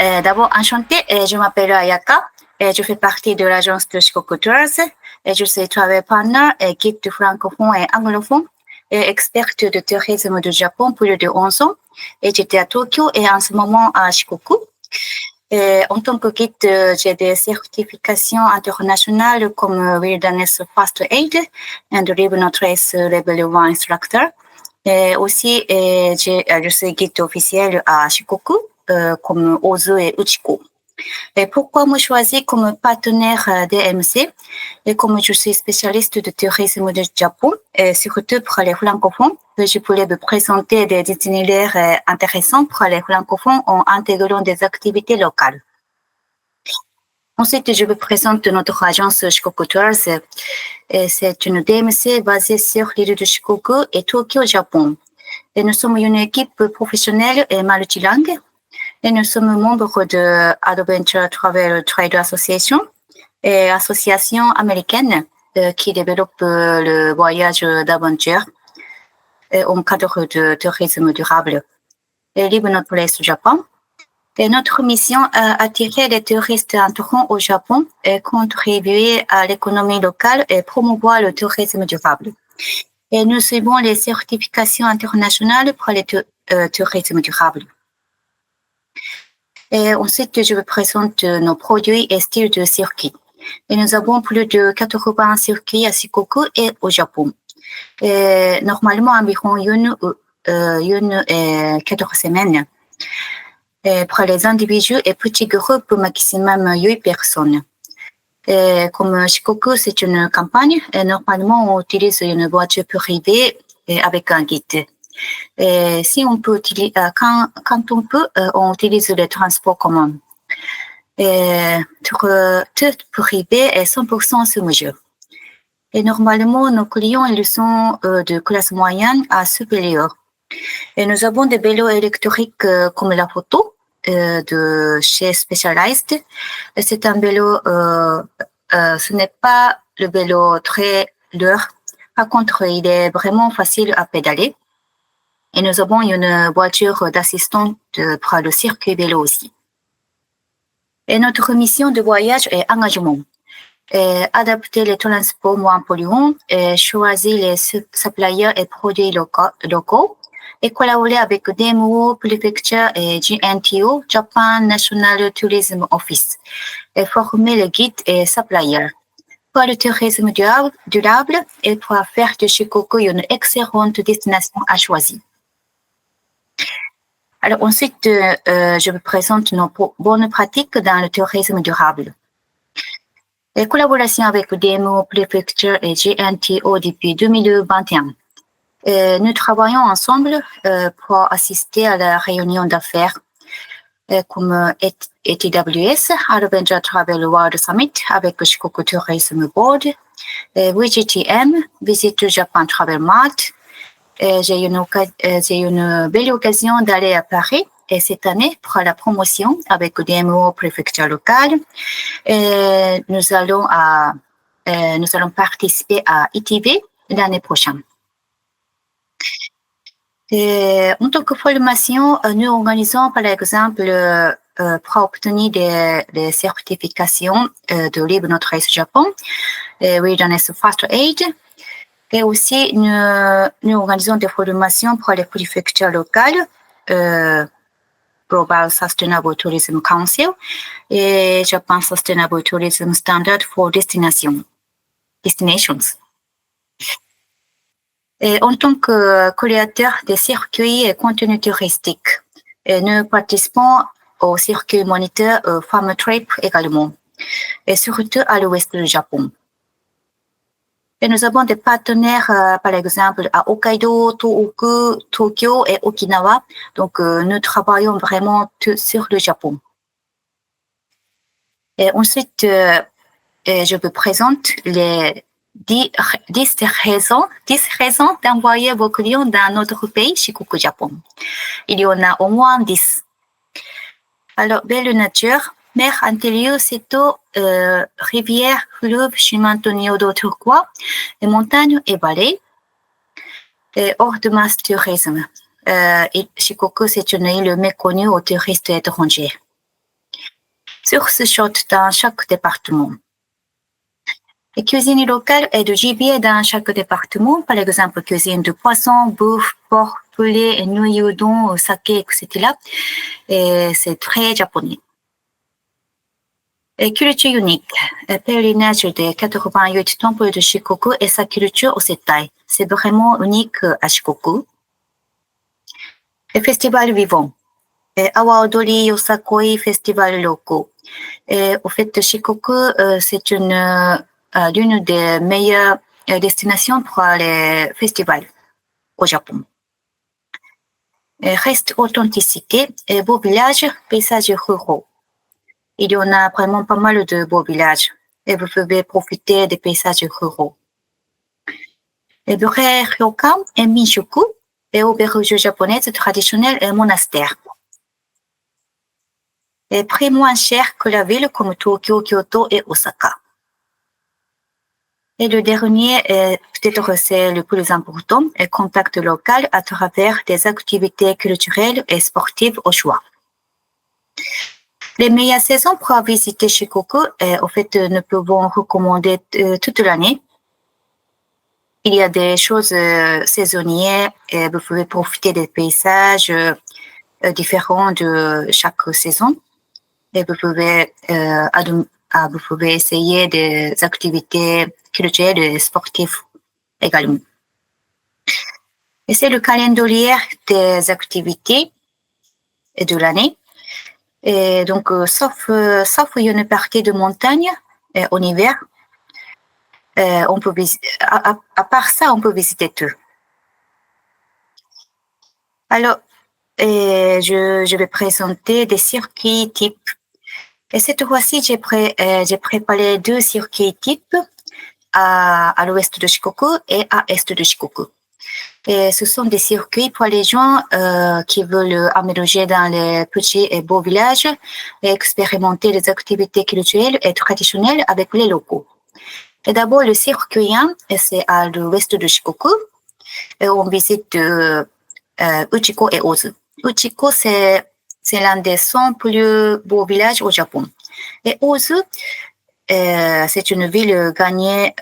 D'abord, enchantée, je m'appelle Ayaka, je fais partie de l'agence de Shikoku Tours, je suis travel partner, guide francophone et anglophone, et experte de tourisme du Japon pour plus de 11 ans, et j'étais à Tokyo et en ce moment à Shikoku. En tant que guide, j'ai des certifications internationales comme Wilderness First Aid and Leave No Trace Level 1 Instructor. Et aussi, je suis guide officiel à Shikoku, comme Ozu et Uchiko. Et pourquoi me choisir comme partenaire DMC? Et comme je suis spécialiste de tourisme du Japon, et surtout pour les francophones, je voulais vous présenter des itinéraires intéressants pour les francophones en intégrant des activités locales. Ensuite, je vous présente notre agence Shikoku Tours. C'est une DMC basée sur l'île de Shikoku et Tokyo, Japon. Et nous sommes une équipe professionnelle et multilingue. Et nous sommes membres de Adventure Travel Trade Association et association américaine qui développe le voyage d'aventure en cadre de tourisme durable. Et Live No Place Japon. Et notre mission est attirer les touristes entrants au Japon et contribuer à l'économie locale et promouvoir le tourisme durable. Et nous suivons les certifications internationales pour le tourisme durable. Et ensuite, je vous présente nos produits et styles de circuit. Et nous avons plus de 80 circuits à Shikoku et au Japon. Et normalement, environ une et 4 semaines. Et pour les individus et petits groupes, maximum 8 personnes. Et comme Shikoku, c'est une campagne, et normalement, on utilise une voiture privée avec un guide. Et si on peut utiliser, quand on peut, on utilise le transport commun. Et tout privé est 100% sur mesure. Et normalement, nos clients, ils sont de classe moyenne à supérieure. Et nous avons des vélos électriques comme la photo de chez Specialized. Et c'est un vélo, ce n'est pas le vélo très lourd. Par contre, il est vraiment facile à pédaler. Et nous avons une voiture d'assistance pour le circuit vélo aussi. Et notre mission de voyage est engagement. Et adapter les transports moins polluants, et choisir les suppliers et produits locaux, et collaborer avec DMO, Prefecture et GNTO, Japan National Tourism Office, et former les guides et suppliers. Pour le tourisme durable et pour faire de Shikoku une excellente destination à choisir. Alors ensuite, je vous présente nos bonnes pratiques dans le tourisme durable. Les collaborations avec DMO, Prefecture et GNTO depuis 2021. Nous travaillons ensemble pour assister à la réunion d'affaires comme ETWS, Adventure Travel World Summit avec Shikoku Tourism Board, VGTM, Visit Japan Travel Mart. J'ai une belle occasion d'aller à Paris et cette année pour la promotion avec DMO préfecture locale. Nous allons participer à ITV l'année prochaine. En tant que formation, nous organisons par exemple pour obtenir des certifications de Live No Trace Japon, Wilderness First Aid. Et aussi, nous organisons des formations pour les préfectures locales, Global Sustainable Tourism Council et Japan Sustainable Tourism Standard for Destinations. Et en tant que créateur de circuits et contenus touristiques, nous participons au circuit moniteur Farm Trip également, et surtout à l'ouest du Japon. Et nous avons des partenaires, par exemple, à Hokkaido, Tohoku, Tokyo et Okinawa. Donc, nous travaillons vraiment sur le Japon. Et ensuite, je vous présente les 10 raisons d'envoyer vos clients dans notre pays, Shikoku, Japon. Il y en a au moins 10. Alors, belle nature. Mer intérieure, c'est eau, rivière, fleuve, chemin d'eau turquoise, et montagnes et vallées. Et hors de masse tourisme. Shikoku, c'est une île méconnue aux touristes étrangers. source short dans chaque département. Les cuisines locales et de gibier dans chaque département, par exemple, cuisine de poisson, bouffe, porc, poulet, nouilles, udon, saké, etc. Et c'est très japonais. Et culture unique. Le pèlerinage des 88 temples de Shikoku et sa culture au Setai. C'est vraiment unique à Shikoku. Les festivals vivants. Awa Odori Yosakoi Festival locaux. Et au fait, Shikoku, c'est l'une des meilleures destinations pour les festivals au Japon. Et reste authenticité et beaux villages, paysages ruraux. Il y en a vraiment pas mal de beaux villages et vous pouvez profiter des paysages ruraux. Les vrais ryokan et Minshuku et auberges japonaises traditionnelles et monastères. Et prix moins cher que la ville comme Tokyo, Kyoto et Osaka. Et le dernier, peut-être c'est le plus important, est contact local à travers des activités culturelles et sportives au choix. Les meilleures saisons pour visiter Shikoku, en fait, nous pouvons recommander toute l'année. Il y a des choses saisonnières et vous pouvez profiter des paysages différents de chaque saison. Et vous pouvez essayer des activités culturelles et sportives également. Et c'est le calendrier des activités de l'année. Et donc, sauf une partie de montagne en hiver, on peut à part ça, on peut visiter tout. Alors, je vais présenter des circuits types. Et cette fois-ci, j'ai préparé 2 circuits types à l'ouest de Shikoku et à l'est de Shikoku. Et ce sont des circuits pour les gens qui veulent aménager dans les petits et beaux villages et expérimenter les activités culturelles et traditionnelles avec les locaux. Et d'abord, le circuit 1, c'est à l'ouest de Shikoku. Et on visite Uchiko et Ozu. Uchiko, c'est l'un des 100 plus beaux villages au Japon. Et Ozu, c'est une ville gagnée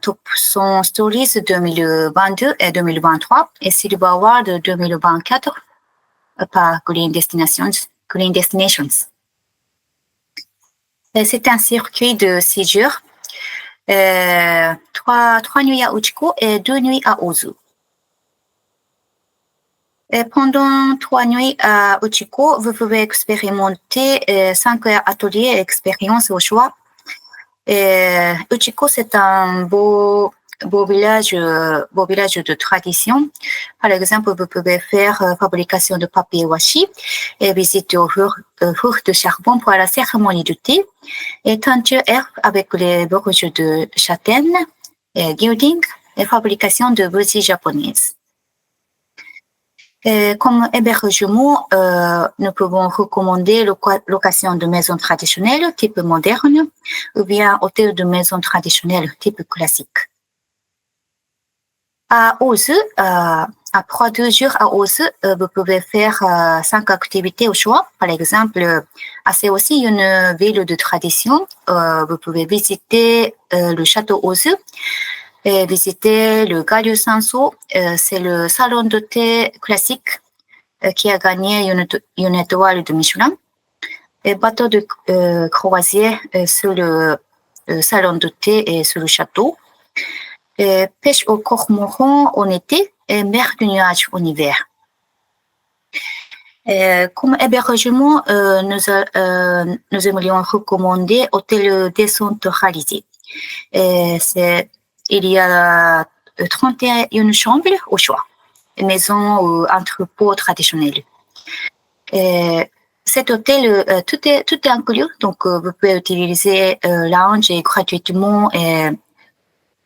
Top 100 Stories 2022 et 2023 et Silver Award 2024 par Green Destinations. Et c'est un circuit de 6 jours, 3 nuits à Uchiko et 2 nuits à Ozu. Et pendant 3 nuits à Uchiko, vous pouvez expérimenter 5 ateliers et expériences au choix. Et Uchiko, c'est un beau village de tradition. Par exemple, vous pouvez faire fabrication de papier washi et visiter au four de charbon pour la cérémonie du thé et teinture herbe avec les branches de châtaigne et gilding et fabrication de bougies japonaises. Et comme hébergement, nous pouvons recommander location de maisons traditionnelles type moderne ou bien hôtel de maisons traditionnelles type classique. À Ozu, après 2 jours à Ozu, vous pouvez faire 5 activités au choix. Par exemple, c'est aussi une ville de tradition. Vous pouvez visiter le château Ozu. Et visiter le Garyu Sanso, c'est le salon de thé classique qui a gagné une étoile de Michelin. Et bateau de croisière sur le salon de thé et sur le château. Et pêche au cormoran en été et mer de nuages en hiver. Et comme hébergement, nous aimerions recommander hôtel décentralisé. Il y a 31 chambres au choix, maison ou entrepôt traditionnel. Et cet hôtel, tout est inclus, donc vous pouvez utiliser lounge gratuitement et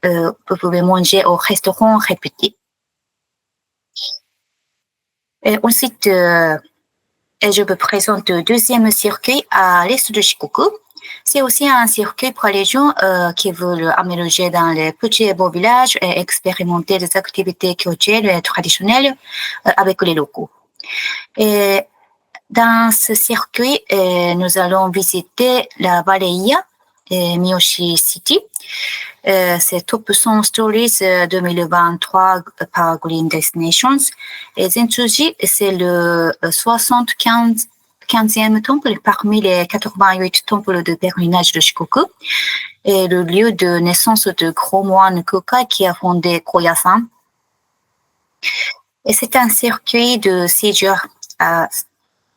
vous pouvez manger au restaurant réputé. Et ensuite, je vous présente le deuxième circuit à l'est de Shikoku. C'est aussi un circuit pour les gens qui veulent aménager dans les petits et beaux villages et expérimenter des activités culturelles et traditionnelles avec les locaux. Et Dans ce circuit, nous allons visiter la Valleia et Miyoshi City. C'est Top 100 Stories 2023 par Green Destinations. Et Zenchuji, c'est le 75e temple parmi les 88 temples de pèlerinage de Shikoku et le lieu de naissance de gros moine Kukai qui a fondé Koyasan. Et c'est un circuit de 6 jours à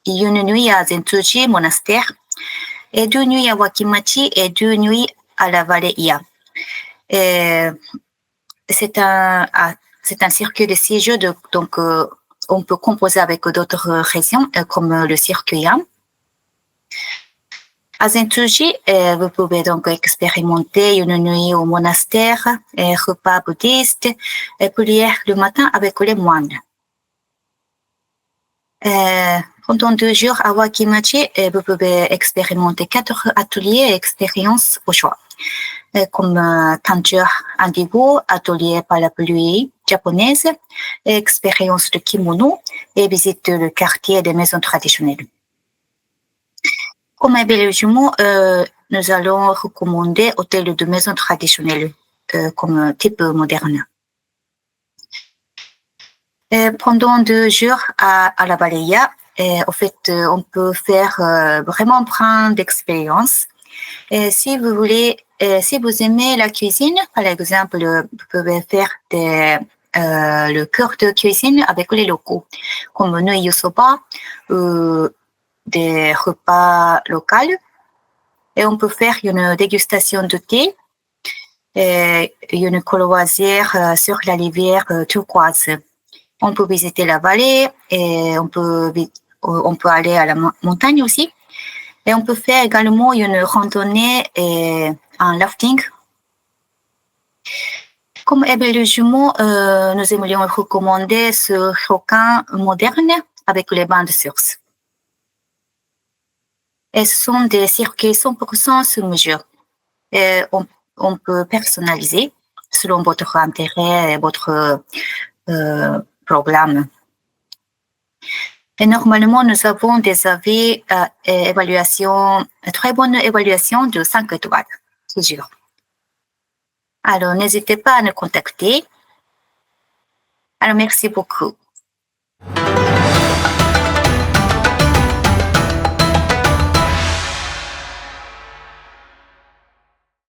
une nuit à Zenchuji monastère et 2 nuits à Wakimachi et 2 nuits à la Valleia. C'est un circuit de 6 jours, donc on peut composer avec d'autres régions comme le circuit Yam. À Zenchuji, vous pouvez donc expérimenter une nuit au monastère, repas bouddhiste et prière le matin avec les moines. Pendant 2 jours à Wakimachi, vous pouvez expérimenter 4 ateliers et expériences au choix, comme teinture indigo, atelier par la pluie japonaise, expérience de kimono et visite le quartier des maisons traditionnelles. Comme hébergement, nous allons recommander hôtel de maisons traditionnelles comme type moderne. Pendant 2 jours à la Valleia, en fait, on peut faire vraiment prendre d'expérience. Si vous voulez, si vous aimez la cuisine, par exemple, vous pouvez faire le cours de cuisine avec les locaux, comme Nui Soba ou des repas locaux. Et on peut faire une dégustation de thé et une croisière sur la rivière turquoise. On peut visiter la vallée et on peut aller à la montagne aussi. Et on peut faire également une randonnée et un rafting. Comme hébergement, nous aimerions recommander ce ryokan moderne avec les bancs de source. Et ce sont des circuits 100% sur mesure. Et on peut personnaliser selon votre intérêt et votre programme. Et normalement, nous avons des avis évaluation, très bonne évaluation de 5 étoiles, toujours. Alors, n'hésitez pas à nous contacter. Alors, merci beaucoup.